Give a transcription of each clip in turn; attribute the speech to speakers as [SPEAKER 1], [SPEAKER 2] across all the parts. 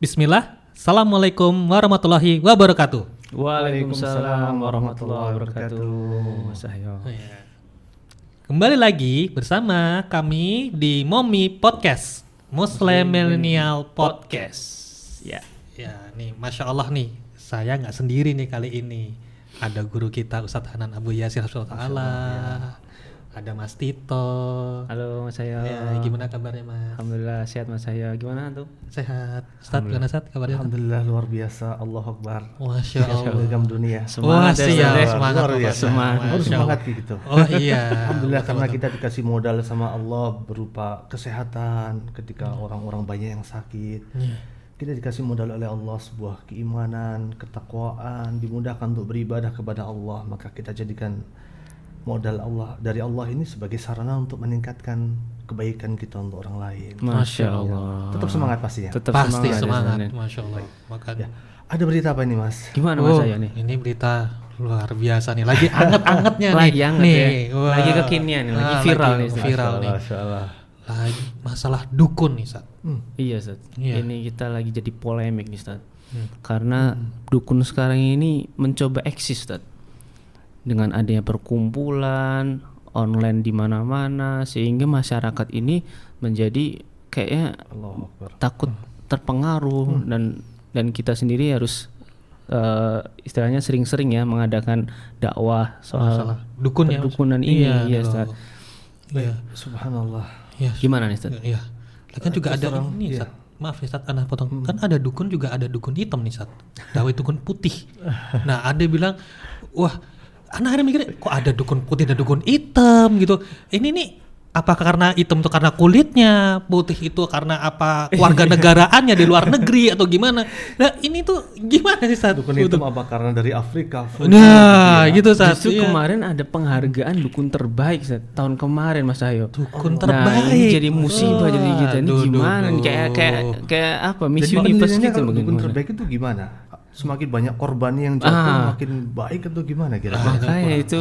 [SPEAKER 1] Bismillah. Assalamualaikum warahmatullahi wabarakatuh.
[SPEAKER 2] Waalaikumsalam warahmatullahi wabarakatuh. Mas Ahyo.
[SPEAKER 1] Kembali lagi bersama kami di Momi Podcast, Muslim Millennial Podcast. Ya, nih, masya Allah nih, saya nggak sendiri nih kali ini. Ada guru kita Ustadz Hanan Abu Yasir Hafizahullah. Ada Mas Tito.
[SPEAKER 2] Halo Mas Ahyo.
[SPEAKER 1] Ya, gimana kabarnya Mas?
[SPEAKER 2] Alhamdulillah sehat Mas Ahyo. Gimana tuh?
[SPEAKER 1] Sehat. Ustadz gimana Ustadz kabarnya?
[SPEAKER 3] Alhamdulillah luar biasa. Allahu Akbar.
[SPEAKER 1] Masya Allah.
[SPEAKER 3] Legam dunia.
[SPEAKER 1] Wah, siap, semangat
[SPEAKER 3] luar biasa.
[SPEAKER 1] Semangat.
[SPEAKER 3] Harus semangat gitu.
[SPEAKER 1] Oh iya.
[SPEAKER 3] Alhamdulillah karena kita dikasih modal sama Allah berupa kesehatan ketika orang-orang banyak yang sakit. Kita dikasih modal oleh Allah sebuah keimanan, ketakwaan, dimudahkan untuk beribadah kepada Allah, maka kita jadikan modal Allah dari Allah ini sebagai sarana untuk meningkatkan kebaikan kita untuk orang lain.
[SPEAKER 2] Masya Allah.
[SPEAKER 3] Tetap semangat pastinya.
[SPEAKER 2] Tetap
[SPEAKER 1] Pasti semangat.
[SPEAKER 2] ya.
[SPEAKER 1] Masya Allah. Makanya.
[SPEAKER 3] Ada berita apa ini Mas?
[SPEAKER 2] Gimana Mas Ahyo nih?
[SPEAKER 1] Ini berita luar biasa nih. Lagi anget-angetnya nih.
[SPEAKER 2] Lagi anget
[SPEAKER 1] nih.
[SPEAKER 2] ya.
[SPEAKER 1] Wah.
[SPEAKER 2] Lagi kekinian nih, lagi viral nih.
[SPEAKER 1] Viral nih.
[SPEAKER 3] Masya Allah.
[SPEAKER 1] Lagi masalah dukun nih, Sat.
[SPEAKER 2] Iya Ustaz.
[SPEAKER 1] Iya.
[SPEAKER 2] Ini kita lagi jadi polemik nih Ustaz. Karena dukun sekarang ini mencoba eksis Ustaz. Dengan adanya perkumpulan online di mana-mana sehingga masyarakat ini menjadi kayaknya
[SPEAKER 3] Allahu Akbar.
[SPEAKER 2] takut terpengaruh dan kita sendiri harus istilahnya sering-sering ya mengadakan dakwah soal
[SPEAKER 1] dukun ya.
[SPEAKER 2] perdukunan ini.
[SPEAKER 1] Iya,
[SPEAKER 2] Iya,
[SPEAKER 1] loh.
[SPEAKER 2] Ustaz.
[SPEAKER 1] Iya.
[SPEAKER 3] Subhanallah.
[SPEAKER 1] Iya.
[SPEAKER 2] Gimana nih Ustaz?
[SPEAKER 1] Iya. Kan juga ada ini, Sat. Maaf ya Sat, Ana potong. Kan ada dukun juga ada dukun hitam nih, Sat. Dawai dukun putih. Nah, ada bilang, wah, Ana akhirnya mikir, kok ada dukun putih dan dukun hitam gitu. Ini nih apakah karena hitam itu karena kulitnya, putih itu karena apa keluarga negaraannya di luar negeri atau gimana? Nah, ini tuh gimana sih Sat?
[SPEAKER 3] Dukun hitam apa karena dari Afrika?
[SPEAKER 1] Nah, gitu Sat.
[SPEAKER 2] Justru
[SPEAKER 1] Iya.
[SPEAKER 2] kemarin ada penghargaan dukun terbaik Ustaz, tahun kemarin Mas Ahyo.
[SPEAKER 1] Dukun
[SPEAKER 2] Nah,
[SPEAKER 1] terbaik.
[SPEAKER 2] ini jadi musibah jadi kita ini
[SPEAKER 1] Aduh,
[SPEAKER 2] gimana nih?
[SPEAKER 1] aduh.
[SPEAKER 2] Kayak apa? Miss
[SPEAKER 3] Jadi
[SPEAKER 2] Universe
[SPEAKER 3] penilaiannya
[SPEAKER 2] gitu
[SPEAKER 3] kalau dukun
[SPEAKER 2] bagaimana?
[SPEAKER 3] terbaik itu gimana? Semakin banyak korban yang jatuh makin baik atau gimana kira-kira?
[SPEAKER 2] Makanya itu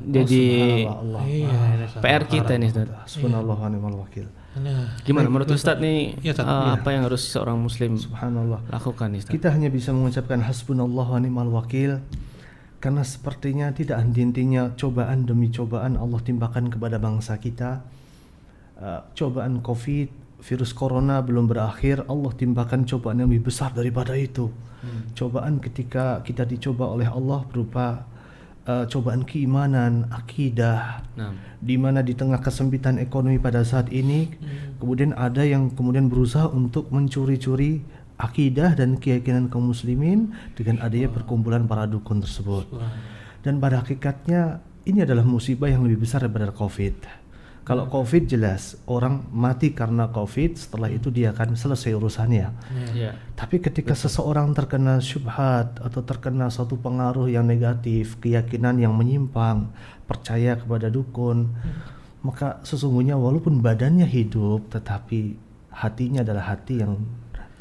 [SPEAKER 2] jadi
[SPEAKER 3] Allah.
[SPEAKER 1] Iya,
[SPEAKER 2] PR kita nih Ustaz.
[SPEAKER 3] Subhanallah wa ni'mal wakil.
[SPEAKER 1] Nah,
[SPEAKER 2] Gimana menurut Ustaz nih
[SPEAKER 1] Iya, Ustaz.
[SPEAKER 2] apa yang harus seorang muslim
[SPEAKER 3] Subhanallah.
[SPEAKER 2] lakukan nih Ustaz?
[SPEAKER 3] Kita hanya bisa mengucapkan hasbunallah wa ni'mal wakil karena sepertinya tidak henti-hentinya cobaan demi cobaan Allah timpakan kepada bangsa kita. Cobaan Covid, virus corona belum berakhir, Allah timpakan cobaan yang lebih besar daripada itu. Cobaan ketika kita dicoba oleh Allah berupa cobaan keimanan, akidah, di mana di tengah kesempitan ekonomi pada saat ini, kemudian ada yang kemudian berusaha untuk mencuri-curi akidah dan keyakinan kaum muslimin dengan adanya perkumpulan para dukun tersebut. Dan pada hakikatnya ini adalah musibah yang lebih besar daripada Covid. Kalau Covid jelas orang mati karena Covid, setelah itu dia akan selesai urusannya.
[SPEAKER 2] Iya.
[SPEAKER 3] Tapi ketika seseorang terkena syubhat atau terkena suatu pengaruh yang negatif, keyakinan yang menyimpang, percaya kepada dukun, maka sesungguhnya walaupun badannya hidup, tetapi hatinya adalah hati yang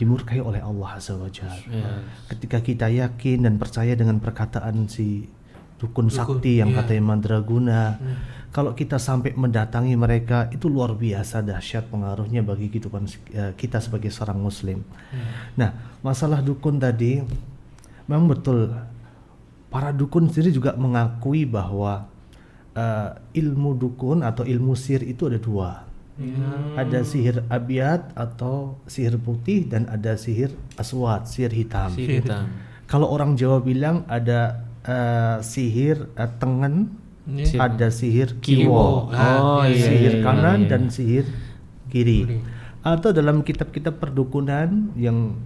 [SPEAKER 3] dimurkai oleh Allah Azza wa Jalla. Ketika kita yakin dan percaya dengan perkataan si dukun sakti yang katanya mandraguna, kalau kita sampai mendatangi mereka, itu luar biasa dahsyat pengaruhnya bagi kehidupan kita sebagai seorang muslim. Nah, masalah dukun tadi memang betul, para dukun sendiri juga mengakui bahwa ilmu dukun atau ilmu sihir itu ada dua. Ada sihir abyad atau sihir putih dan ada sihir aswad, sihir hitam.
[SPEAKER 2] Sihir hitam.
[SPEAKER 3] Kalau orang Jawa bilang ada sihir tengen, ada sihir kiwo, sihir kanan dan sihir kiri. Atau dalam kitab-kitab perdukunan yang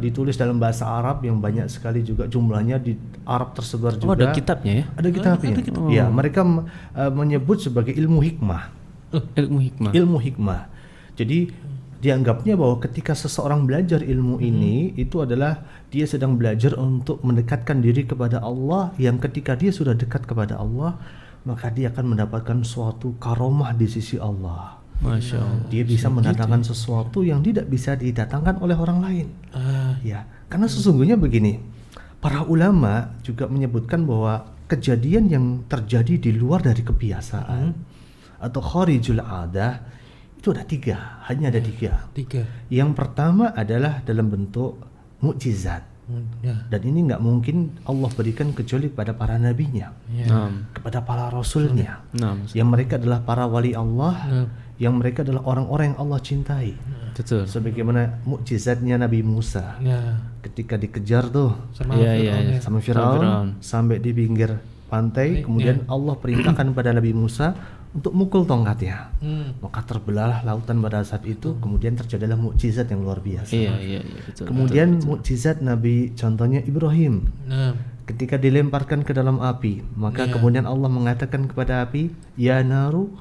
[SPEAKER 3] ditulis dalam bahasa Arab yang banyak sekali juga jumlahnya di Arab tersebar juga.
[SPEAKER 2] Oh, ada kitabnya ya?
[SPEAKER 3] Ada kitabnya. Ya, mereka menyebut sebagai ilmu hikmah.
[SPEAKER 2] Ilmu hikmah.
[SPEAKER 3] Ilmu hikmah. Jadi dianggapnya bahwa ketika seseorang belajar ilmu ini itu adalah dia sedang belajar untuk mendekatkan diri kepada Allah, yang ketika dia sudah dekat kepada Allah maka dia akan mendapatkan suatu karomah di sisi Allah.
[SPEAKER 2] Masya Allah.
[SPEAKER 3] Dia bisa mendatangkan sesuatu yang tidak bisa didatangkan oleh orang lain. Ya, karena sesungguhnya begini, para ulama juga menyebutkan bahwa kejadian yang terjadi di luar dari kebiasaan atau kharijul adah Itu ada 3, hanya ada 3.
[SPEAKER 1] 3.
[SPEAKER 3] Yang pertama adalah dalam bentuk mukjizat.
[SPEAKER 1] Ya.
[SPEAKER 3] Dan ini nggak mungkin Allah berikan kecuali kepada para nabinya, kepada para rasulnya, yang mereka adalah para wali Allah, yang mereka adalah orang-orang yang Allah cintai.
[SPEAKER 2] Betul.
[SPEAKER 3] Sebagaimana mukjizatnya Nabi Musa ketika dikejar tuh sama Firaun sampai di pinggir pantai, kemudian Allah perintahkan kepada Nabi Musa untuk mukul tongkatnya, maka terbelahlah lautan pada saat itu. Kemudian terjadilah mukjizat yang luar biasa.
[SPEAKER 2] Betul.
[SPEAKER 3] Kemudian mukjizat Nabi, contohnya Ibrahim, ketika dilemparkan ke dalam api, maka kemudian Allah mengatakan kepada api, ya naru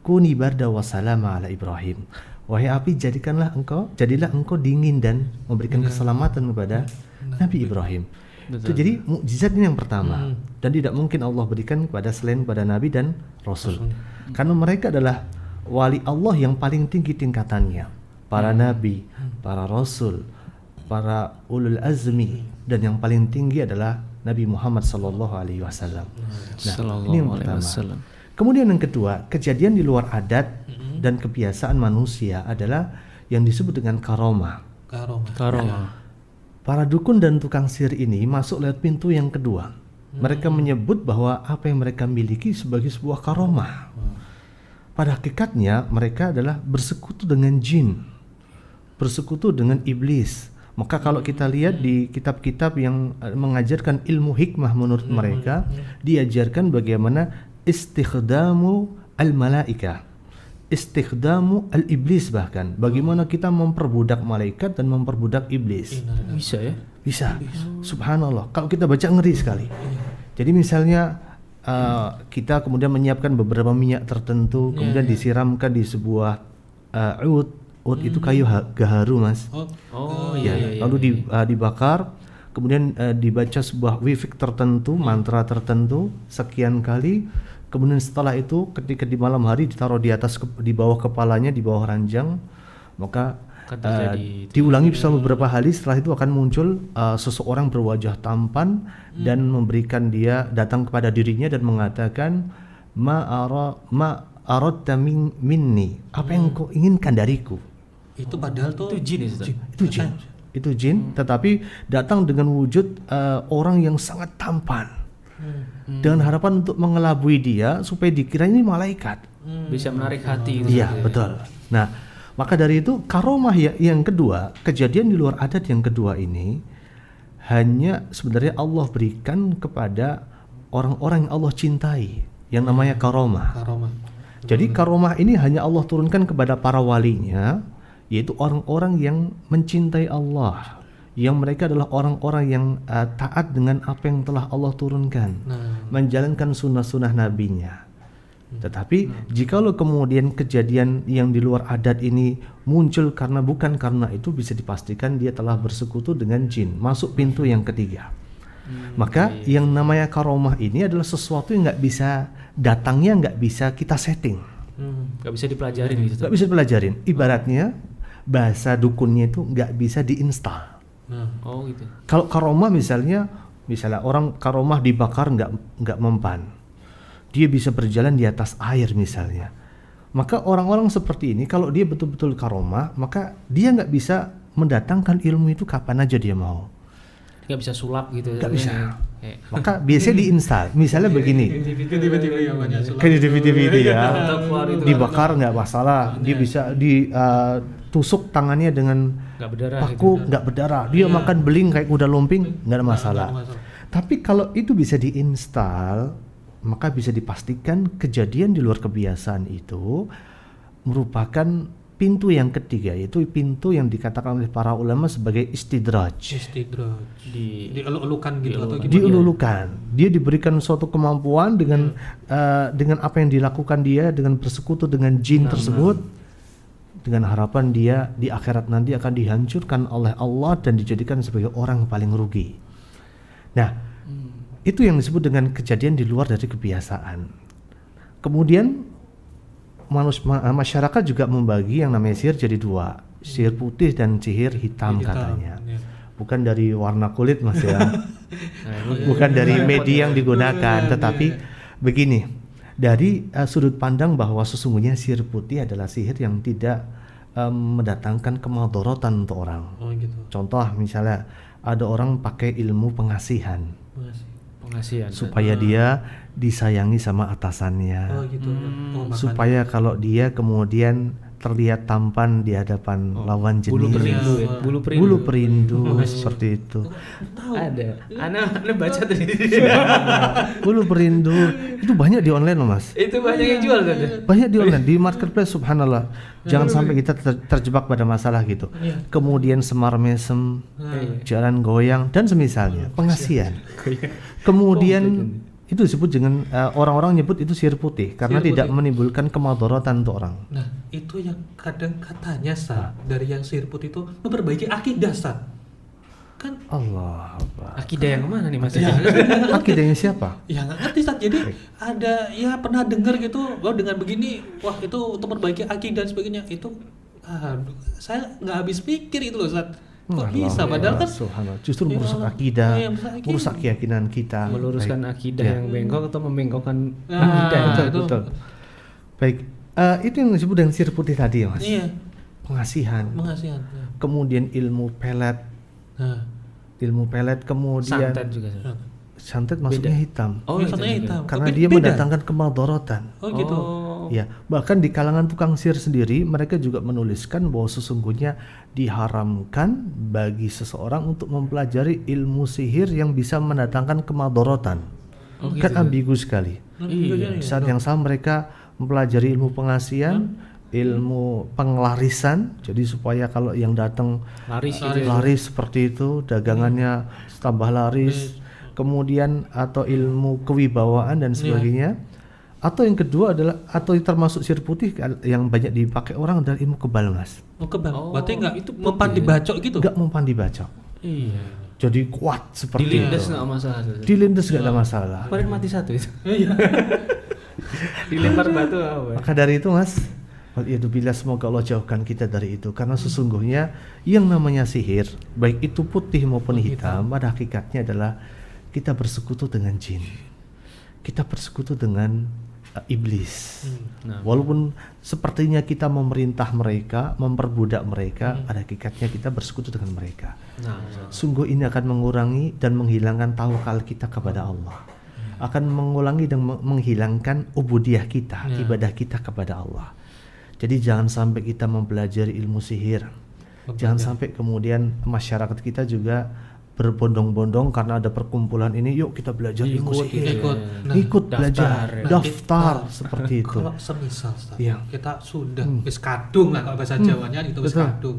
[SPEAKER 3] kuni barda wa salama ala Ibrahim. Wahai api, jadilah engkau dingin dan memberikan keselamatan kepada Nabi Ibrahim. Itu jadi mukjizat ini yang pertama, dan tidak mungkin Allah berikan selain kepada Nabi dan Rasul, karena mereka adalah wali Allah yang paling tinggi tingkatannya. Para Nabi, para Rasul, para ulul azmi, dan yang paling tinggi adalah Nabi Muhammad SAW. Nah, ini yang pertama. Kemudian yang kedua, kejadian di luar adat dan kebiasaan manusia adalah yang disebut dengan karomah. Para dukun dan tukang sihir ini masuk lewat pintu yang kedua. Mereka menyebut bahwa apa yang mereka miliki sebagai sebuah karomah. Pada hakikatnya mereka adalah bersekutu dengan jin, bersekutu dengan iblis. Maka kalau kita lihat di kitab-kitab yang mengajarkan ilmu hikmah menurut mereka, diajarkan bagaimana istikhdamu al-malaika, istikhdamu al-iblis, bahkan bagaimana kita memperbudak malaikat dan memperbudak iblis.
[SPEAKER 2] Bisa ya?
[SPEAKER 3] Bisa. Subhanallah. Kalau kita baca ngeri sekali. Jadi misalnya kita kemudian menyiapkan beberapa minyak tertentu, kemudian disiramkan di sebuah ud itu kayu gaharu, Mas. Lalu dibakar, kemudian dibaca sebuah wifik tertentu, mantra tertentu sekian kali. Kemudian setelah itu ketika di malam hari ditaruh di bawah kepalanya, di bawah ranjang, maka diulangi selama beberapa hari. Setelah itu akan muncul seseorang berwajah tampan dan memberikan dia datang kepada dirinya dan mengatakan ma aradta minni, apa yang kau inginkan dariku.
[SPEAKER 1] Itu padahal tuh
[SPEAKER 3] itu jin, tetapi datang dengan wujud orang yang sangat tampan, dengan harapan untuk mengelabui dia supaya dikira ini malaikat.
[SPEAKER 2] Bisa menarik hati.
[SPEAKER 3] Iya, betul. Nah, maka dari itu karomah yang kedua, kejadian di luar adat yang kedua ini hanya sebenarnya Allah berikan kepada orang-orang yang Allah cintai, yang namanya karomah. Jadi karomah ini hanya Allah turunkan kepada para walinya, yaitu orang-orang yang mencintai Allah, yang mereka adalah orang-orang yang taat dengan apa yang telah Allah turunkan, menjalankan sunnah-sunnah nabinya. Tetapi jikalau kemudian kejadian yang di luar adat ini muncul bukan karena itu, bisa dipastikan dia telah bersekutu dengan jin, masuk pintu yang ketiga. Maka yang namanya karomah ini adalah sesuatu yang nggak bisa kita setting,
[SPEAKER 2] nggak bisa dipelajarin gitu.
[SPEAKER 3] Nggak bisa dipelajarin. Ibaratnya bahasa dukunnya itu nggak bisa diinstal.
[SPEAKER 2] Gitu.
[SPEAKER 3] Kalau karomah misalnya orang karomah dibakar nggak mempan, dia bisa berjalan di atas air misalnya. Maka orang-orang seperti ini kalau dia betul-betul karomah, maka dia nggak bisa mendatangkan ilmu itu kapan aja dia mau.
[SPEAKER 2] Nggak bisa sulap gitu.
[SPEAKER 3] Nggak bisa. Maka biasanya diinstal. Misalnya begini. Kayak di TV ya. Dibakar nggak masalah. Dia bisa ditusuk tangannya dengan paku, nggak berdarah. Dia makan beling kayak kuda lumping, nggak ada masalah. Tapi kalau itu bisa diinstal, maka bisa dipastikan kejadian di luar kebiasaan itu merupakan pintu yang ketiga, yaitu pintu yang dikatakan oleh para ulama sebagai istidraj.
[SPEAKER 1] Dielulukan gitu atau gimana?
[SPEAKER 3] Dielulukan. Dia diberikan suatu kemampuan dengan apa yang dilakukan dia dengan bersekutu dengan jin tersebut, dengan harapan dia di akhirat nanti akan dihancurkan oleh Allah dan dijadikan sebagai orang yang paling rugi. Nah, itu yang disebut dengan kejadian di luar dari kebiasaan. Kemudian masyarakat juga membagi yang namanya sihir jadi dua, sihir putih dan sihir hitam katanya. Bukan dari warna kulit, Mas ya. Bukan dari media yang digunakan, tetapi begini. dari sudut pandang bahwa sesungguhnya sihir putih adalah sihir yang tidak mendatangkan kemadharatan untuk orang.
[SPEAKER 1] Oh gitu.
[SPEAKER 3] Contoh misalnya ada orang pakai ilmu pengasihan
[SPEAKER 2] Pengasihan.
[SPEAKER 3] supaya dia disayangi sama atasannya.
[SPEAKER 1] Oh gitu. Oh, makanya.
[SPEAKER 3] Supaya kalau dia kemudian terlihat tampan di hadapan lawan jenis.
[SPEAKER 2] Bulu perindu ya.
[SPEAKER 3] Bulu perindu seperti itu.
[SPEAKER 2] Ada. Ana baca tadi.
[SPEAKER 3] Bulu perindu itu banyak di online loh Mas.
[SPEAKER 2] Itu banyak yang jual kan?
[SPEAKER 3] Banyak di online di marketplace, subhanallah. Jangan sampai kita terjebak pada masalah gitu. Kemudian semar mesem, jalan goyang dan semisalnya, pengasihan. Kemudian itu disebut dengan orang-orang nyebut itu sihir putih karena
[SPEAKER 1] Sihir
[SPEAKER 3] tidak
[SPEAKER 1] putih.
[SPEAKER 3] menimbulkan kemadharatan untuk orang.
[SPEAKER 1] Nah, itu yang kadang katanya dari yang sihir putih itu memperbaiki akidah kan
[SPEAKER 3] Allah Akbar.
[SPEAKER 2] Akidah yang mana nih Mas?
[SPEAKER 3] Akidahnya siapa?
[SPEAKER 1] ya nggak ngerti jadi ada ya pernah dengar gitu, dengan begini wah itu untuk memperbaiki akidah dan sebagainya itu saya nggak habis pikir itu loh kok bisa padahal kan
[SPEAKER 3] subhanallah, justru
[SPEAKER 1] Ya
[SPEAKER 3] merusak
[SPEAKER 1] Allah.
[SPEAKER 3] akidah,
[SPEAKER 1] Iya, merusak akidah.
[SPEAKER 3] merusak keyakinan kita.
[SPEAKER 2] Meluruskan
[SPEAKER 3] Baik.
[SPEAKER 2] akidah
[SPEAKER 3] Ya.
[SPEAKER 2] yang bengkok atau membengkokkan
[SPEAKER 1] Nah,
[SPEAKER 2] akidah
[SPEAKER 3] Betul,
[SPEAKER 1] itu.
[SPEAKER 3] betul. Baik, itu yang disebut dengan sihir putih tadi ya Mas.
[SPEAKER 1] iya
[SPEAKER 3] Pengasihan.
[SPEAKER 1] mengasihan.
[SPEAKER 3] Kemudian ilmu pelet,
[SPEAKER 1] Nah,
[SPEAKER 3] kemudian
[SPEAKER 2] santet juga.
[SPEAKER 3] santet maksudnya hitam.
[SPEAKER 2] Oh,
[SPEAKER 1] biasanya
[SPEAKER 2] itu juga.
[SPEAKER 1] hitam
[SPEAKER 3] Karena
[SPEAKER 1] tapi
[SPEAKER 3] dia
[SPEAKER 1] beda.
[SPEAKER 3] mendatangkan kemadharatan.
[SPEAKER 1] Oh gitu.
[SPEAKER 3] Ya, bahkan di kalangan tukang sihir sendiri mereka juga menuliskan bahwa sesungguhnya diharamkan bagi seseorang untuk mempelajari ilmu sihir yang bisa mendatangkan kemadharatan. Kan ambigu sekali.
[SPEAKER 1] Iya.
[SPEAKER 3] Saat yang sama mereka mempelajari ilmu pengasihan, ilmu pengelarisan, jadi supaya kalau yang datang
[SPEAKER 2] Laris gitu ya.
[SPEAKER 3] laris seperti itu, dagangannya tambah laris. Kemudian atau ilmu kewibawaan dan sebagainya. Atau yang kedua adalah atau termasuk sihir putih yang banyak dipakai orang adalah ilmu kebal Mas.
[SPEAKER 1] Oh kebal. Berarti nggak
[SPEAKER 2] itu
[SPEAKER 1] mempan
[SPEAKER 2] putih ya?
[SPEAKER 1] dibacok gitu.
[SPEAKER 3] Enggak mempan dibacok.
[SPEAKER 2] Iya.
[SPEAKER 3] Jadi kuat seperti
[SPEAKER 2] Dilindas
[SPEAKER 3] itu.
[SPEAKER 2] nggak masalah.
[SPEAKER 3] Dilindas nggak ada masalah.
[SPEAKER 2] Kemarin mati satu itu.
[SPEAKER 1] Iya.
[SPEAKER 2] Dilempar batu apa?
[SPEAKER 3] Maka dari itu Mas, waliyadzubillah, semoga Allah jauhkan kita dari itu karena sesungguhnya yang namanya sihir, baik itu putih maupun hitam, pada hakikatnya adalah kita bersekutu dengan jin. Kita bersekutu dengan iblis.
[SPEAKER 2] Nah.
[SPEAKER 3] Walaupun sepertinya kita memerintah mereka, memperbudak mereka, pada hakikatnya kita bersekutu dengan mereka.
[SPEAKER 2] Nah,
[SPEAKER 3] Sungguh ini akan mengurangi dan menghilangkan tawakal kita kepada Allah. Akan mengulangi dan menghilangkan ubudiyah kita, ibadah kita kepada Allah. Jadi jangan sampai kita mempelajari ilmu sihir. Jangan sampai kemudian masyarakat kita juga berbondong-bondong karena ada perkumpulan ini, yuk kita belajar ilmu sihir. Ikut belajar, daftar seperti itu.
[SPEAKER 1] Kalau semisal Ustaz,
[SPEAKER 3] Iya.
[SPEAKER 1] kita sudah wis kadung lah kalau bahasa Jawanya itu wis
[SPEAKER 3] Betul.
[SPEAKER 1] kadung.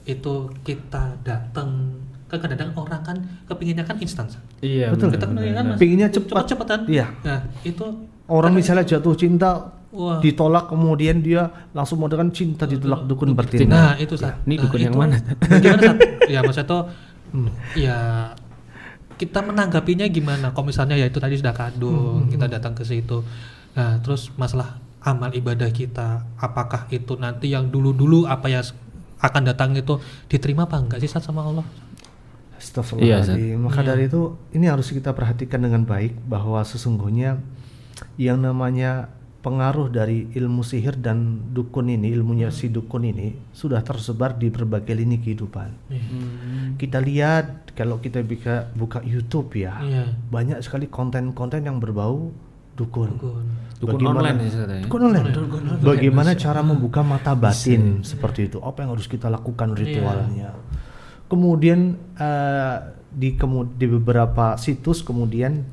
[SPEAKER 1] Itu kita datang kan kadang-kadang orang kan kepinginnya kan instan. Ustaz.
[SPEAKER 2] iya.
[SPEAKER 3] Betul.
[SPEAKER 1] Kita kepinginnya kan
[SPEAKER 3] Pinginnya cepat.
[SPEAKER 1] cepat-cepatan.
[SPEAKER 3] Iya.
[SPEAKER 1] Nah, itu
[SPEAKER 3] Orang misalnya jatuh cinta,
[SPEAKER 1] wah.
[SPEAKER 3] ditolak kemudian dia langsung modalkan cinta ditolak dukun
[SPEAKER 1] Nah,
[SPEAKER 3] bertindak.
[SPEAKER 1] itu Ustaz.
[SPEAKER 2] Ini
[SPEAKER 1] Nah,
[SPEAKER 2] dukun yang
[SPEAKER 1] itu
[SPEAKER 2] mana?
[SPEAKER 1] Gimana Ustaz? Ya maksudnya tuh ya kita menanggapinya gimana? Kalau misalnya ya itu tadi sudah kadung, kita datang ke situ. Nah, terus masalah amal ibadah kita, apakah itu nanti yang dulu-dulu apa ya akan datang itu diterima apa enggak sih Ustaz sama Allah?
[SPEAKER 3] Astagfirullahaladzim. Maka dari itu ini harus kita perhatikan dengan baik bahwa sesungguhnya yang namanya pengaruh dari ilmu sihir dan dukun ini, ilmunya si dukun ini sudah tersebar di berbagai lini kehidupan. Kita lihat kalau kita buka YouTube ya, banyak sekali konten-konten yang berbau dukun.
[SPEAKER 2] Dukun online ya katanya.
[SPEAKER 3] Dukun online. Bagaimana cara membuka mata batin seperti itu? Apa yang harus kita lakukan ritualnya? Kemudian di beberapa situs kemudian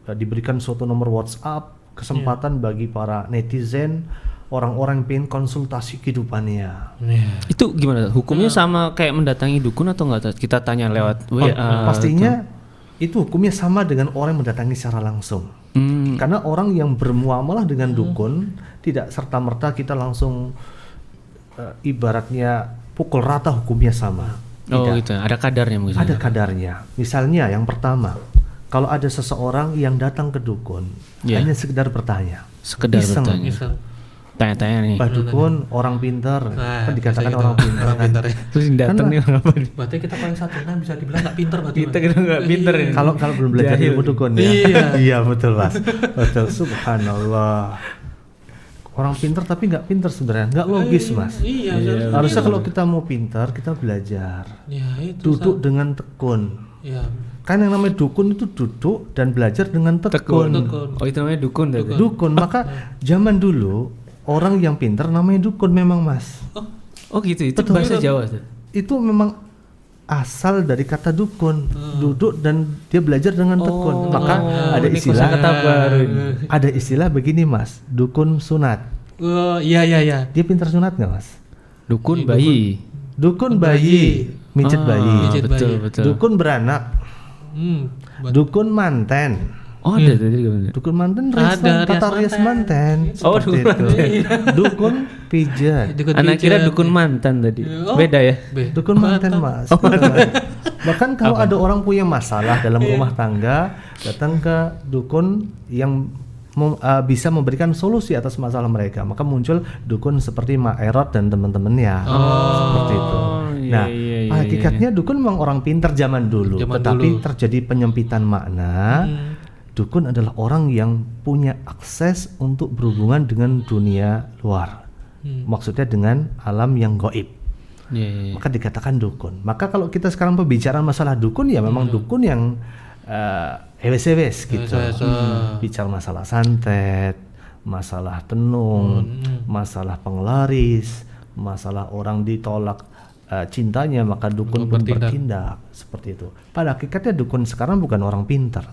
[SPEAKER 3] diberikan suatu nomor WhatsApp, kesempatan bagi para netizen, orang-orang yang pengen konsultasi kehidupannya.
[SPEAKER 2] Itu gimana? Hukumnya sama kayak mendatangi dukun atau enggak? Kita tanya lewat
[SPEAKER 3] Pastinya itu hukumnya sama dengan orang yang mendatangi secara langsung. Karena orang yang bermuamalah dengan dukun tidak serta-merta kita langsung ibaratnya pukul rata hukumnya sama.
[SPEAKER 2] Oh
[SPEAKER 3] Tidak.
[SPEAKER 2] gitu. Ada kadarnya mungkin.
[SPEAKER 3] Ada kadarnya. Misalnya yang pertama, kalau ada seseorang yang datang ke dukun hanya sekedar bertanya,
[SPEAKER 2] Sekedar
[SPEAKER 3] iseng,
[SPEAKER 2] bertanya.
[SPEAKER 1] Misal
[SPEAKER 2] Tanya-tanya nih.
[SPEAKER 3] Mbah Dukun orang pintar,
[SPEAKER 1] Nah,
[SPEAKER 3] kan dikatakan
[SPEAKER 1] biasanya
[SPEAKER 3] orang
[SPEAKER 1] gitu.
[SPEAKER 3] pintar.
[SPEAKER 1] Orang pintar ya.
[SPEAKER 2] Terus yang datang nih orang apa nih?
[SPEAKER 1] Berarti kita paling satu kan bisa dibilang nggak pintar berarti.
[SPEAKER 2] Kita
[SPEAKER 1] Mas.
[SPEAKER 2] kira nggak pinter ini.
[SPEAKER 3] Kalau belum belajar
[SPEAKER 2] Jahil.
[SPEAKER 3] ilmu dukun ya.
[SPEAKER 1] Iya.
[SPEAKER 3] Iya betul Mas. Betul, subhanallah. Orang pintar tapi nggak pintar sebenarnya, nggak logis Mas.
[SPEAKER 1] Iya,
[SPEAKER 3] Harusnya kalau kita mau pintar kita belajar,
[SPEAKER 1] Ya itu.
[SPEAKER 3] duduk dengan tekun.
[SPEAKER 1] Ya.
[SPEAKER 3] Kan yang namanya dukun itu duduk dan belajar dengan tekun.
[SPEAKER 1] Tekun.
[SPEAKER 2] Oh itu namanya dukun tadi.
[SPEAKER 3] Dukun, maka zaman dulu orang yang pintar namanya dukun memang Mas.
[SPEAKER 2] Oh gitu, itu
[SPEAKER 3] Betul.
[SPEAKER 2] bahasa Jawa. Ustaz.
[SPEAKER 3] Itu memang asal dari kata dukun, duduk dan dia belajar dengan tekun. Maka ada
[SPEAKER 2] ini
[SPEAKER 3] istilah
[SPEAKER 2] kosakata baru ini.
[SPEAKER 3] ada istilah begini Mas, dukun sunat.
[SPEAKER 1] Iya.
[SPEAKER 3] Dia pintar sunat nggak Mas?
[SPEAKER 2] Dukun bayi.
[SPEAKER 3] Dukun bayi, mijet bayi.
[SPEAKER 1] Mijet
[SPEAKER 2] betul
[SPEAKER 1] bayi.
[SPEAKER 2] betul.
[SPEAKER 3] Dukun beranak, dukun manten.
[SPEAKER 2] Oh ada tadi juga.
[SPEAKER 3] Dukun manten
[SPEAKER 1] Ada
[SPEAKER 3] tata rias manten.
[SPEAKER 2] Oh,
[SPEAKER 3] Seperti
[SPEAKER 2] dukun
[SPEAKER 3] itu. Dukun pijat.
[SPEAKER 2] Anak kira dukun mantan tadi.
[SPEAKER 1] Oh.
[SPEAKER 2] Beda ya.
[SPEAKER 3] Dukun manten Mas. Bahkan kalau ada orang punya masalah dalam rumah tangga, datang ke dukun yang bisa memberikan solusi atas masalah mereka, maka muncul dukun seperti Mak Erot dan teman-temannya. Seperti itu.
[SPEAKER 2] iya,
[SPEAKER 3] Nah,
[SPEAKER 2] iya, iya,
[SPEAKER 3] hakikatnya dukun memang orang pintar zaman dulu, tetapi terjadi penyempitan makna. Dukun adalah orang yang punya akses untuk berhubungan dengan dunia luar. Maksudnya dengan alam yang gaib.
[SPEAKER 2] Iya.
[SPEAKER 3] Maka dikatakan dukun. Maka kalau kita sekarang pembicaraan masalah dukun ya memang dukun yang ewes-ewes gitu. Bicara masalah santet, masalah tenung, masalah penglaris, masalah orang ditolak cintanya, maka dukun pun bertindak seperti itu. Pada hakikatnya dukun sekarang bukan orang pintar.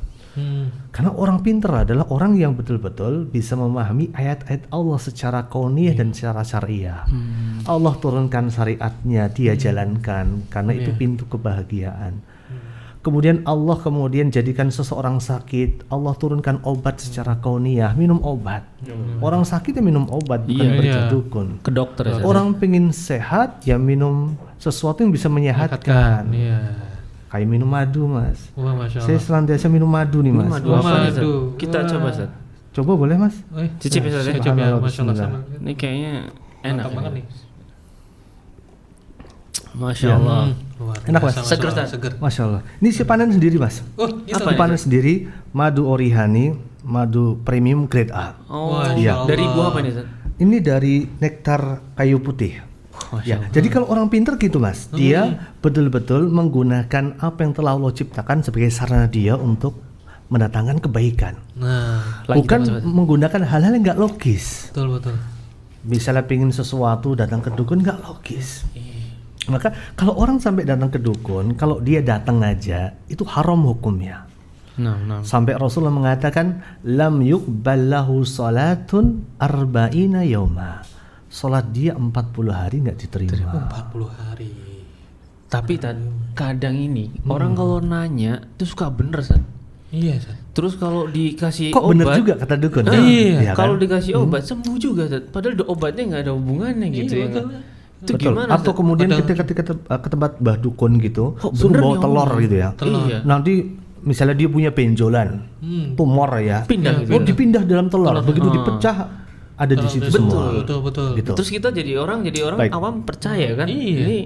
[SPEAKER 3] Karena orang pintar adalah orang yang betul-betul bisa memahami ayat-ayat Allah secara kauniyah dan secara syariah. Allah turunkan syariatnya, dia jalankan, karena itu pintu kebahagiaan. Kemudian Allah jadikan seseorang sakit, Allah turunkan obat secara kauniyah, minum obat. Orang sakit ya minum obat, bukan baca dukun.
[SPEAKER 2] Ke dokter ya.
[SPEAKER 3] Orang pengen sehat ya minum sesuatu yang bisa menyehatkan. Kayak minum madu Mas.
[SPEAKER 1] Wah, Masya Allah.
[SPEAKER 3] Saya selantiasa minum madu nih Mas.
[SPEAKER 2] Madu apa nih, Ustaz? Kita coba Ustaz.
[SPEAKER 3] Coba boleh Mas?
[SPEAKER 2] Cicip ya Ustaz.
[SPEAKER 1] Saya coba ya, Masya Allah. Sama.
[SPEAKER 2] Ini kayaknya enak
[SPEAKER 1] banget nih.
[SPEAKER 2] Masya Allah.
[SPEAKER 3] Enak Mas.
[SPEAKER 2] Seger Ustaz.
[SPEAKER 3] Masya Allah. Ini si panen sendiri Mas.
[SPEAKER 1] Oh, itu.
[SPEAKER 3] Si panen sendiri madu orihani, madu premium grade A.
[SPEAKER 2] Oh,
[SPEAKER 3] Iya.
[SPEAKER 2] dari buah apa nih Ustaz?
[SPEAKER 3] Ini dari nektar kayu putih. Ya, jadi kalau orang pintar gitu Mas, dia betul-betul menggunakan apa yang telah Allah ciptakan sebagai sarana dia untuk mendatangkan kebaikan.
[SPEAKER 1] Nah,
[SPEAKER 3] Bukan menggunakan hal-hal yang nggak logis.
[SPEAKER 1] betul.
[SPEAKER 3] Misalnya pingin sesuatu datang ke dukun nggak logis. Maka kalau orang sampai datang ke dukun, kalau dia datang aja itu haram hukumnya.
[SPEAKER 2] Nah.
[SPEAKER 3] Sampai Rasulullah mengatakan lam yuqbal lahu salatun arba'ina yauma. Salat dia 40 hari nggak diterima.
[SPEAKER 1] 40 hari.
[SPEAKER 2] Tapi kadang ini orang kalau nanya itu suka bener Ustaz.
[SPEAKER 1] Iya, Ustaz.
[SPEAKER 2] Terus kalau dikasih
[SPEAKER 3] Kok
[SPEAKER 2] obat,
[SPEAKER 3] bener juga kata dukun?
[SPEAKER 1] Iya,
[SPEAKER 2] kalau
[SPEAKER 3] kan?
[SPEAKER 2] dikasih obat sembuh juga Ustaz. Padahal obatnya nggak ada hubungannya gitu ya.
[SPEAKER 1] betul.
[SPEAKER 2] Itu
[SPEAKER 3] Betul.
[SPEAKER 2] gimana
[SPEAKER 3] Atau
[SPEAKER 2] Ustaz?
[SPEAKER 3] kemudian ketika ke tempat Mbah Dukun gitu, suruh
[SPEAKER 2] bener
[SPEAKER 3] bawa
[SPEAKER 2] nih
[SPEAKER 3] telur
[SPEAKER 2] orang?
[SPEAKER 3] gitu ya.
[SPEAKER 2] Iya.
[SPEAKER 3] Nanti misalnya dia punya benjolan, tumor ya,
[SPEAKER 2] Pindah gitu.
[SPEAKER 3] oh dipindah dalam telur, begitu dipecah ada di situ semua.
[SPEAKER 1] Betul.
[SPEAKER 3] Gitu.
[SPEAKER 2] Terus kita jadi orang
[SPEAKER 3] Baik.
[SPEAKER 2] awam percaya kan?
[SPEAKER 1] Iya.
[SPEAKER 2] Ini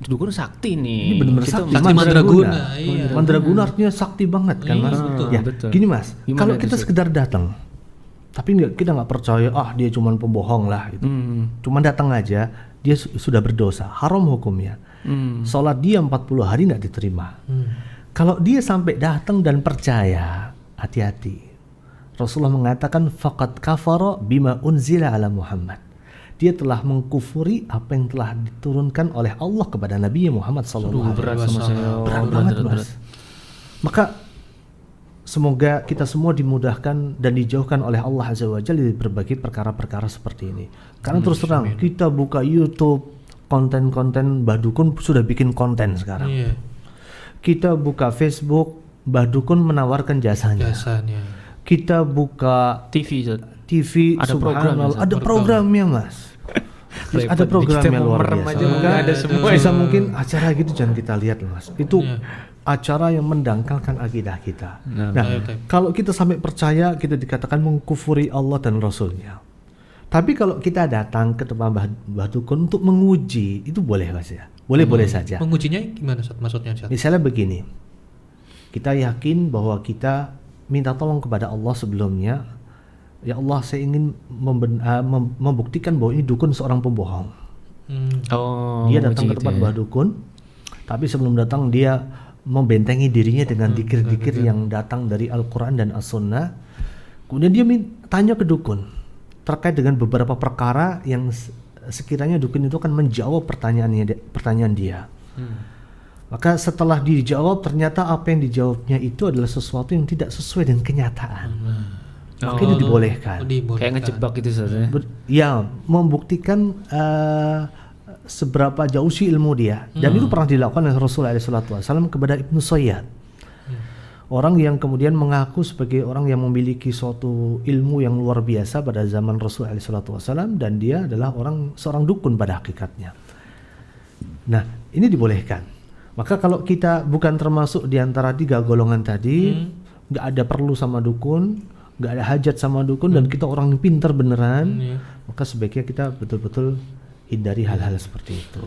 [SPEAKER 2] dukun sakti nih.
[SPEAKER 3] Ini benar-benar
[SPEAKER 2] Kita
[SPEAKER 3] sakti.
[SPEAKER 1] Sakti mandraguna, iya.
[SPEAKER 3] Mandraguna artinya sakti banget kan
[SPEAKER 1] Iya,
[SPEAKER 3] Mas?
[SPEAKER 1] betul.
[SPEAKER 3] Ya,
[SPEAKER 2] Betul.
[SPEAKER 3] gini Mas,
[SPEAKER 2] Gimana
[SPEAKER 3] kalau
[SPEAKER 2] itu,
[SPEAKER 3] kita
[SPEAKER 2] Ustaz?
[SPEAKER 3] sekedar datang, tapi kita nggak percaya, dia cuman pembohong lah gitu. Cuman datang aja, dia sudah berdosa, haram hukumnya. Sholat dia 40 hari nggak diterima. Kalau dia sampai datang dan percaya, hati-hati. Rasulullah mengatakan faqad kafara bima unzila ala Muhammad. Dia telah mengkufuri apa yang telah diturunkan oleh Allah kepada Nabi Muhammad sallallahu alaihi
[SPEAKER 2] berat sama
[SPEAKER 3] wasallam.
[SPEAKER 2] saya.
[SPEAKER 3] Berat banget Mas. Maka semoga kita semua dimudahkan dan dijauhkan oleh Allah Azza wa Jalla dari berbagai perkara-perkara seperti ini. Karena terus terang kita buka YouTube, konten-konten Mbah Dukun sudah bikin konten sekarang.
[SPEAKER 1] Iya.
[SPEAKER 3] Kita buka Facebook, Mbah Dukun menawarkan jasanya. Kita buka
[SPEAKER 2] TV Ustaz.
[SPEAKER 3] TV,
[SPEAKER 2] Ada
[SPEAKER 3] subhanallah,
[SPEAKER 2] programnya,
[SPEAKER 3] ada programnya Mas. Terus ada programnya luar biasa.
[SPEAKER 2] aja nggak ada semua.
[SPEAKER 3] Bisa mungkin acara gitu jangan kita lihat loh Mas. Itu acara yang mendangkalkan akidah kita. Nah, kalau kita sampai percaya kita dikatakan mengkufuri Allah dan Rasulnya. Tapi kalau kita datang ke tempat Mbah Dukun untuk menguji, itu boleh Mas ya? Boleh-boleh saja.
[SPEAKER 1] Mengujinya gimana Ustaz? Maksudnya Ustaz?
[SPEAKER 3] Misalnya begini, kita yakin bahwa kita minta tolong kepada Allah sebelumnya, ya Allah saya ingin membuktikan bahwa ini dukun seorang pembohong. Dia datang ke tempat Mbah Dukun, tapi sebelum datang dia membentengi dirinya dengan dikir-dikir yang datang dari Al-Quran dan As-Sunnah. Kemudian dia tanya ke dukun terkait dengan beberapa perkara yang sekiranya dukun itu akan menjawab pertanyaan dia. Maka setelah dijawab, ternyata apa yang dijawabnya itu adalah sesuatu yang tidak sesuai dengan kenyataan. Maka itu dibolehkan.
[SPEAKER 2] Kayak ngejebak gitu saja.
[SPEAKER 3] Ya, membuktikan seberapa jauh sih ilmu dia. Dan itu pernah dilakukan oleh Rasulullah SAW kepada Ibnu Sayyad. Orang yang kemudian mengaku sebagai orang yang memiliki suatu ilmu yang luar biasa pada zaman Rasulullah SAW, dan dia adalah seorang dukun pada hakikatnya. Nah, ini dibolehkan. Maka kalau kita bukan termasuk di antara 3 golongan tadi, nggak ada perlu sama dukun, nggak ada hajat sama dukun, dan kita orang yang pintar beneran, maka sebaiknya kita betul-betul hindari hal-hal seperti itu.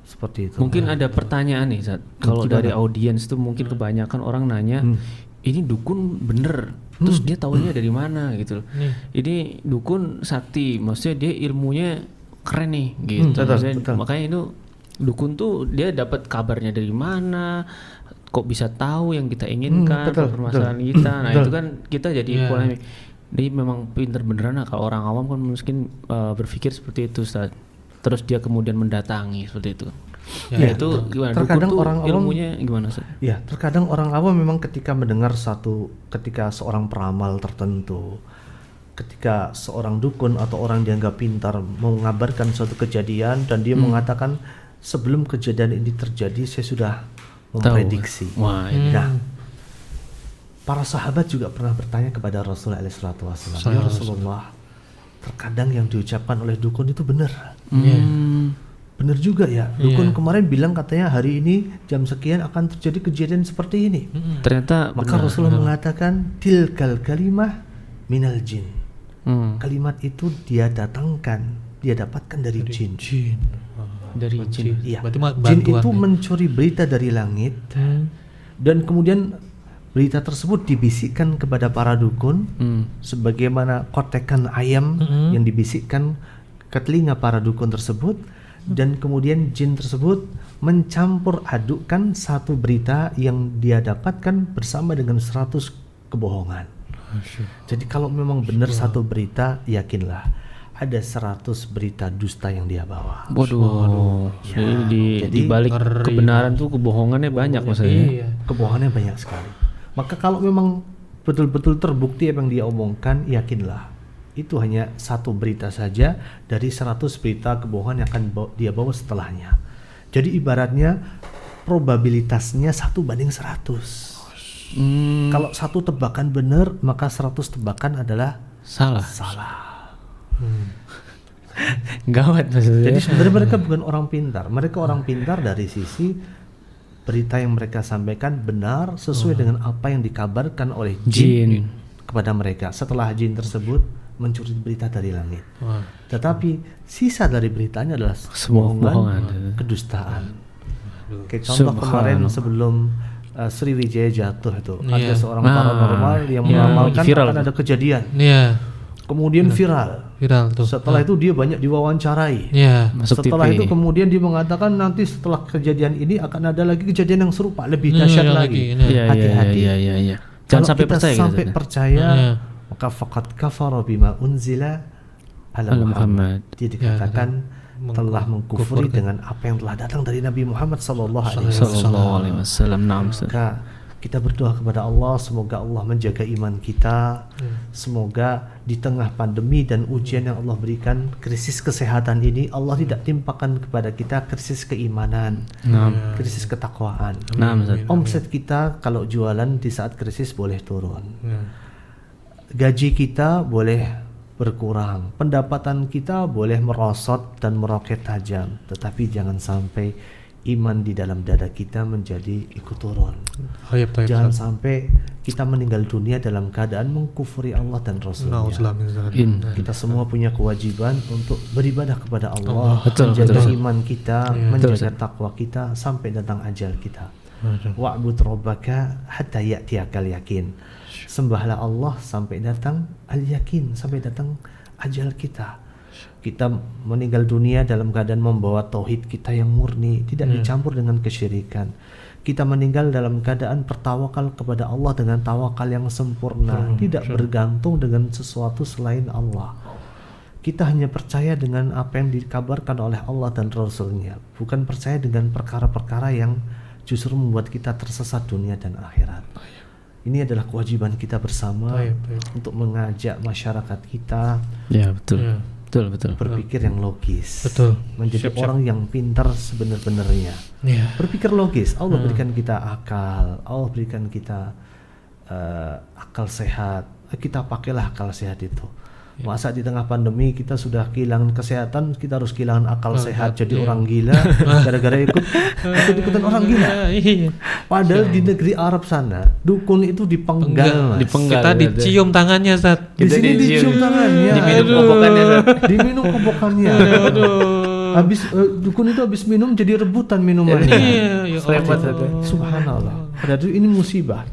[SPEAKER 3] Seperti itu.
[SPEAKER 2] Mungkin ada pertanyaan nih, Zat. Kalau dari audiens tuh mungkin kebanyakan orang nanya, ini dukun bener, terus dia tahunya dari mana gitu. Ini dukun sakti, maksudnya dia ilmunya keren nih gitu.
[SPEAKER 3] Betul.
[SPEAKER 2] Makanya itu dukun tuh dia dapat kabarnya dari mana, kok bisa tahu yang kita inginkan, permasalahan kita. Nah itu kan kita jadi polemik. Dia memang pinter beneran. Nah, kalau orang awam kan mungkin berpikir seperti itu, Ustaz. Terus dia kemudian mendatangi seperti itu. Ya, itu gimana?
[SPEAKER 3] Terkadang
[SPEAKER 2] dukun
[SPEAKER 3] orang
[SPEAKER 2] ilmunya gimana, Ustaz?
[SPEAKER 3] Ya, terkadang orang awam memang ketika mendengar ketika seorang peramal tertentu, ketika seorang dukun atau orang dianggap pintar mengabarkan suatu kejadian dan dia mengatakan sebelum kejadian ini terjadi saya sudah memprediksi.
[SPEAKER 2] Wah,
[SPEAKER 3] Nah, para sahabat juga pernah bertanya kepada Rasulullah SAW, ya Rasulullah, terkadang yang diucapkan oleh dukun itu benar. Benar juga ya, dukun kemarin bilang katanya hari ini jam sekian akan terjadi kejadian seperti ini.
[SPEAKER 2] Ternyata
[SPEAKER 3] maka Rasulullah mengatakan tilkal kalimah minal jin. Kalimat itu dia dapatkan dari jin.
[SPEAKER 2] Dari jin.
[SPEAKER 3] Iya.
[SPEAKER 1] Berarti
[SPEAKER 3] Jin itu mencuri berita dari langit dan kemudian berita tersebut dibisikkan kepada para dukun sebagaimana kotekan ayam yang dibisikkan ke telinga para dukun tersebut, dan kemudian jin tersebut mencampur adukkan satu berita yang dia dapatkan bersama dengan 100 kebohongan. Jadi kalau memang benar satu berita, yakinlah ada 100 berita dusta yang dia bawa.
[SPEAKER 2] Waduh. Jadi di balik kebenaran tuh kebohongannya banyak maksudnya.
[SPEAKER 3] Kebohongannya banyak sekali. Maka kalau memang betul-betul terbukti apa yang dia omongkan, yakinlah itu hanya satu berita saja dari 100 berita kebohongan yang akan dia bawa setelahnya. Jadi ibaratnya probabilitasnya 1:100. Kalau satu tebakan benar, maka 100 tebakan adalah salah.
[SPEAKER 2] Gawat maksudnya.
[SPEAKER 3] Jadi sebenarnya mereka bukan orang pintar. Mereka orang pintar dari sisi berita yang mereka sampaikan benar sesuai dengan apa yang dikabarkan oleh jin kepada mereka. Setelah jin tersebut mencuri berita dari langit. Tetapi sisa dari beritanya adalah kebohongan, kedustaan. Kayak contoh kemarin sebelum Sriwijaya jatuh itu, ada seorang paranormal yang meramalkan akan ada kejadian. Kemudian viral
[SPEAKER 1] tuh.
[SPEAKER 3] Setelah itu dia banyak diwawancarai. Setelah itu kemudian dia mengatakan nanti setelah kejadian ini akan ada lagi kejadian yang serupa, lebih dahsyat lagi. Hati-hati. Jangan sampai percaya, maka faqad kafara bima unzila ala Muhammad. Dia dikatakan telah mengkufuri dengan apa yang telah datang dari Nabi Muhammad sallallahu alaihi wasallam. Maka kita berdoa kepada Allah, semoga Allah menjaga iman kita. Semoga di tengah pandemi dan ujian yang Allah berikan, krisis kesehatan ini, Allah tidak timpakan kepada kita krisis keimanan, krisis ketakwaan. Omset kita kalau jualan di saat krisis boleh turun. Gaji kita boleh berkurang, pendapatan kita boleh merosot dan meroket tajam, tetapi jangan sampai iman di dalam dada kita menjadi ikut turun.
[SPEAKER 1] Taib,
[SPEAKER 3] Jangan
[SPEAKER 1] Ustaz.
[SPEAKER 3] sampai kita meninggal dunia dalam keadaan mengkufuri Allah dan Rasulnya.
[SPEAKER 1] Nauzubillah min dzalik.
[SPEAKER 3] Kita semua punya kewajiban untuk beribadah kepada Allah,
[SPEAKER 2] Betul,
[SPEAKER 3] menjaga
[SPEAKER 2] betul.
[SPEAKER 3] iman kita,
[SPEAKER 1] Iya.
[SPEAKER 3] menjaga takwa kita sampai datang ajal kita. Wa'bud rabbaka hatta ya'tiyakal yakin. Sembahlah Allah sampai datang al-yakin, sampai datang ajal kita. Kita meninggal dunia dalam keadaan membawa tauhid kita yang murni, tidak dicampur dengan kesyirikan. Kita meninggal dalam keadaan bertawakal kepada Allah dengan tawakal yang sempurna, tidak bergantung dengan sesuatu selain Allah. Kita hanya percaya dengan apa yang dikabarkan oleh Allah dan Rasulnya, bukan percaya dengan perkara-perkara yang justru membuat kita tersesat dunia dan akhirat. Ini adalah kewajiban kita bersama
[SPEAKER 1] Taib.
[SPEAKER 3] untuk mengajak masyarakat kita
[SPEAKER 2] Ya, betul.
[SPEAKER 1] Ya.
[SPEAKER 2] Betul.
[SPEAKER 3] berpikir yang logis,
[SPEAKER 1] Betul.
[SPEAKER 3] menjadi
[SPEAKER 1] Siap-siap.
[SPEAKER 3] orang yang pintar sebenar-benarnya.
[SPEAKER 1] Iya.
[SPEAKER 3] Berpikir logis. Allah berikan kita akal, Allah berikan kita akal sehat. Kita pakailah akal sehat itu. Masa di tengah pandemi kita sudah kehilangan kesehatan, kita harus kehilangan akal sehat, jadi orang gila gara-gara ikut-ikutan orang gila.
[SPEAKER 1] Iya.
[SPEAKER 3] Padahal di negeri Arab sana dukun itu dipenggal, Mas.
[SPEAKER 2] Dipenggal.
[SPEAKER 1] Kita dicium tangannya, Ustaz.
[SPEAKER 3] Di sini dicium tangannya,
[SPEAKER 2] Diminum kobokannya, Ustaz.
[SPEAKER 3] diminum kobokannya. Habis dukun itu habis minum jadi rebutan minumannya.
[SPEAKER 1] Iya, ya
[SPEAKER 2] Selamat,
[SPEAKER 1] Allah.
[SPEAKER 2] Ustaz.
[SPEAKER 3] Subhanallah. Padahal ini musibah.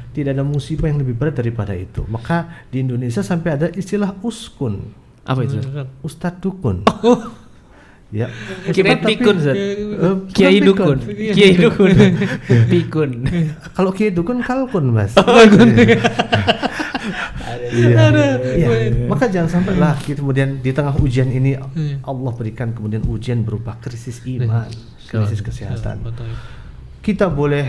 [SPEAKER 3] Tidak ada musibah yang lebih berat daripada itu. Maka di Indonesia sampai ada istilah uskun,
[SPEAKER 2] Apa itu?
[SPEAKER 3] ustadz dukun. Ya.
[SPEAKER 2] Kirain
[SPEAKER 3] Tapi,
[SPEAKER 2] pikun, Ustaz.
[SPEAKER 3] bukan
[SPEAKER 2] Kiai
[SPEAKER 3] pikun.
[SPEAKER 2] dukun. Kiai dukun. Pikun.
[SPEAKER 3] Kalau kiai dukun kalkun, Mas.
[SPEAKER 2] Iya.
[SPEAKER 3] Iya. Maka jangan sampai lah kemudian di tengah ujian ini Allah berikan kemudian ujian berupa krisis iman, krisis kesehatan.
[SPEAKER 1] Betul.
[SPEAKER 3] Kita boleh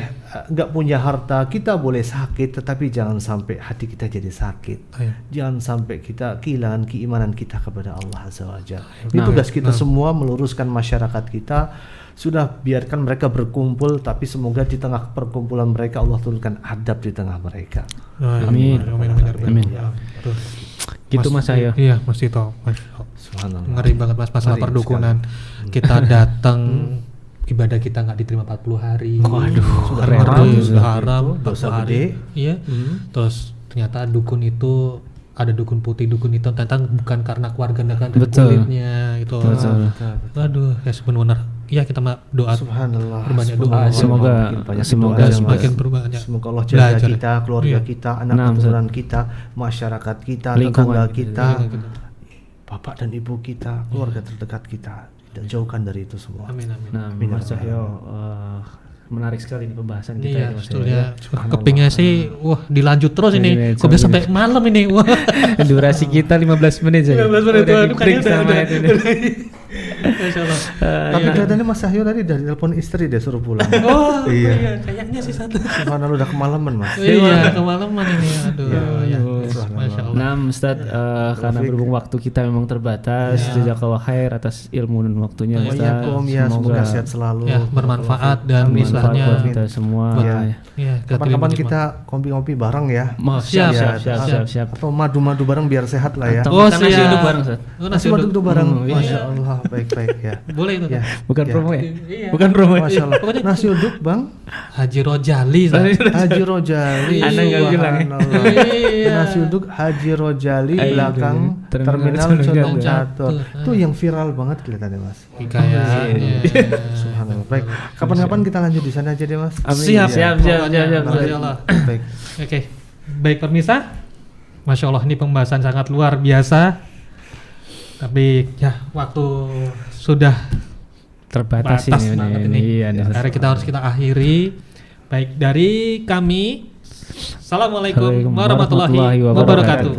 [SPEAKER 3] nggak punya harta, kita boleh sakit, tetapi jangan sampai hati kita jadi sakit.
[SPEAKER 1] Iya.
[SPEAKER 3] Jangan sampai kita kehilangan keimanan kita kepada Allah Azza wa Jalla. Ini tugas kita semua meluruskan masyarakat kita. Sudah biarkan mereka berkumpul, tapi semoga di tengah perkumpulan mereka Allah turunkan adab di tengah mereka.
[SPEAKER 2] Amin. Amin.
[SPEAKER 1] Betul.
[SPEAKER 2] Gitu, Mas Cahyo.
[SPEAKER 1] Iya, Mas Tito. Masya Allah.
[SPEAKER 3] Subhanallah.
[SPEAKER 1] Ngeri banget Mas masalah
[SPEAKER 3] Ngeri
[SPEAKER 1] perdukunan. Kita datang ibadah kita nggak diterima 40 hari.
[SPEAKER 2] Waduh,
[SPEAKER 3] sudah
[SPEAKER 1] Ngeri,
[SPEAKER 3] haram,
[SPEAKER 1] sudah haram,
[SPEAKER 3] itu dosa
[SPEAKER 1] 40 hari.
[SPEAKER 3] gede.
[SPEAKER 1] Iya. Terus ternyata dukun itu ada dukun putih, dukun hitam, ternyata bukan karena keluarga dekat dan
[SPEAKER 2] Betul.
[SPEAKER 1] kulitnya itu.
[SPEAKER 2] Betul.
[SPEAKER 1] Waduh, ya benar-benar. Iya, kita doa
[SPEAKER 3] Subhanallah.
[SPEAKER 1] berbanyak doa.
[SPEAKER 3] Subhanallah.
[SPEAKER 2] Semoga
[SPEAKER 3] Makin banyak
[SPEAKER 2] semoga
[SPEAKER 3] doa,
[SPEAKER 1] semakin
[SPEAKER 3] Mas.
[SPEAKER 1] berbanyak.
[SPEAKER 3] Semoga Allah jaga
[SPEAKER 1] belajar.
[SPEAKER 3] kita, keluarga
[SPEAKER 1] Iya.
[SPEAKER 3] kita, anak
[SPEAKER 2] Nah,
[SPEAKER 3] keturunan kita, masyarakat kita,
[SPEAKER 2] Lingkungan
[SPEAKER 3] tetangga kita,
[SPEAKER 1] Lingkungan
[SPEAKER 3] bapak dan ibu kita, keluarga terdekat kita. Tidak jauhkan dari itu semua.
[SPEAKER 1] Amin amin.
[SPEAKER 2] Nah,
[SPEAKER 3] Amin.
[SPEAKER 2] Mas Cahyo, menarik sekali nih pembahasan kita
[SPEAKER 1] Iya,
[SPEAKER 2] ya, Mas
[SPEAKER 1] sebetulnya
[SPEAKER 2] Cahyo.
[SPEAKER 1] kepingnya sih, wah dilanjut terus ini.
[SPEAKER 2] Iya,
[SPEAKER 1] Kok bisa sampai malam ini? Wah.
[SPEAKER 2] Durasi kita 15 menit saja.
[SPEAKER 1] 15 menit,
[SPEAKER 2] Udah
[SPEAKER 1] waduh,
[SPEAKER 2] di-break
[SPEAKER 1] kayaknya
[SPEAKER 2] sama
[SPEAKER 1] udah.
[SPEAKER 2] ini.
[SPEAKER 1] Masya Allah.
[SPEAKER 3] Tapi kelihatannya Mas Cahyo tadi dari telepon istri dia suruh pulang.
[SPEAKER 1] Oh
[SPEAKER 3] Iya.
[SPEAKER 1] iya, kayaknya sih satu.
[SPEAKER 3] Subhanallah udah kemalaman, Mas.
[SPEAKER 1] Iya, kemalaman ini. Aduh, ya.
[SPEAKER 3] Subhanallah.
[SPEAKER 1] Masya Allah.
[SPEAKER 2] Nah, Ustaz, karena berhubung waktu kita memang terbatas, jazakallah khair atas ilmu dan waktunya, Ustaz.
[SPEAKER 3] Waalaikumsalam, ya semoga sehat selalu.
[SPEAKER 1] Ya, bermanfaat dan
[SPEAKER 3] Amin.
[SPEAKER 1] istilahnya
[SPEAKER 2] buat kita semua.
[SPEAKER 3] Iya.
[SPEAKER 1] ya,
[SPEAKER 3] Kapan-kapan kita ngopi-ngopi bareng ya.
[SPEAKER 2] Siap,
[SPEAKER 3] Ya,
[SPEAKER 2] siap.
[SPEAKER 3] Atau madu-madu bareng biar sehat lah ya.
[SPEAKER 2] Atau
[SPEAKER 1] Oh,
[SPEAKER 2] makan nasi
[SPEAKER 1] siap.
[SPEAKER 2] uduk bareng, Ustaz.
[SPEAKER 1] Oh,
[SPEAKER 3] Nasi uduk bareng.
[SPEAKER 2] iya.
[SPEAKER 3] Masya Allah, baik-baik ya.
[SPEAKER 1] Boleh itu.
[SPEAKER 3] Ya.
[SPEAKER 2] Bukan
[SPEAKER 3] Ya.
[SPEAKER 2] promo ya?
[SPEAKER 1] Iya.
[SPEAKER 2] Bukan promo ya?
[SPEAKER 3] Masya Allah.
[SPEAKER 1] Pokoknya-
[SPEAKER 3] Nasi uduk Bang
[SPEAKER 1] Haji Rojali. Sat.
[SPEAKER 3] Haji Rojali.
[SPEAKER 2] Anda nggak bilang ya?
[SPEAKER 3] Subhanallah.
[SPEAKER 1] Iya.
[SPEAKER 3] Nasi uduk Haji Rojali
[SPEAKER 2] Ayo,
[SPEAKER 3] belakang
[SPEAKER 2] Terminal
[SPEAKER 3] Terminal
[SPEAKER 2] Condong
[SPEAKER 3] Condong
[SPEAKER 1] Catur.
[SPEAKER 3] Catur. Itu yang viral banget kelihatannya Mas.
[SPEAKER 1] Kayaknya.
[SPEAKER 3] Subhanallah. Baik. Kapan-kapan kita lanjut di sana aja deh Mas.
[SPEAKER 2] Amin.
[SPEAKER 1] Siap.
[SPEAKER 2] siap.
[SPEAKER 1] Masya Allah.
[SPEAKER 3] Baik.
[SPEAKER 1] Oke, baik pemirsa, Masya Allah ini pembahasan sangat luar biasa. Tapi ya waktu sudah
[SPEAKER 2] Terbatas
[SPEAKER 1] batas
[SPEAKER 2] ini.
[SPEAKER 1] banget ini.
[SPEAKER 2] Iya, nih, Ustaz.
[SPEAKER 1] Akhirnya kita harus kita akhiri. Baik dari kami, Assalamualaikum warahmatullahi wabarakatuh.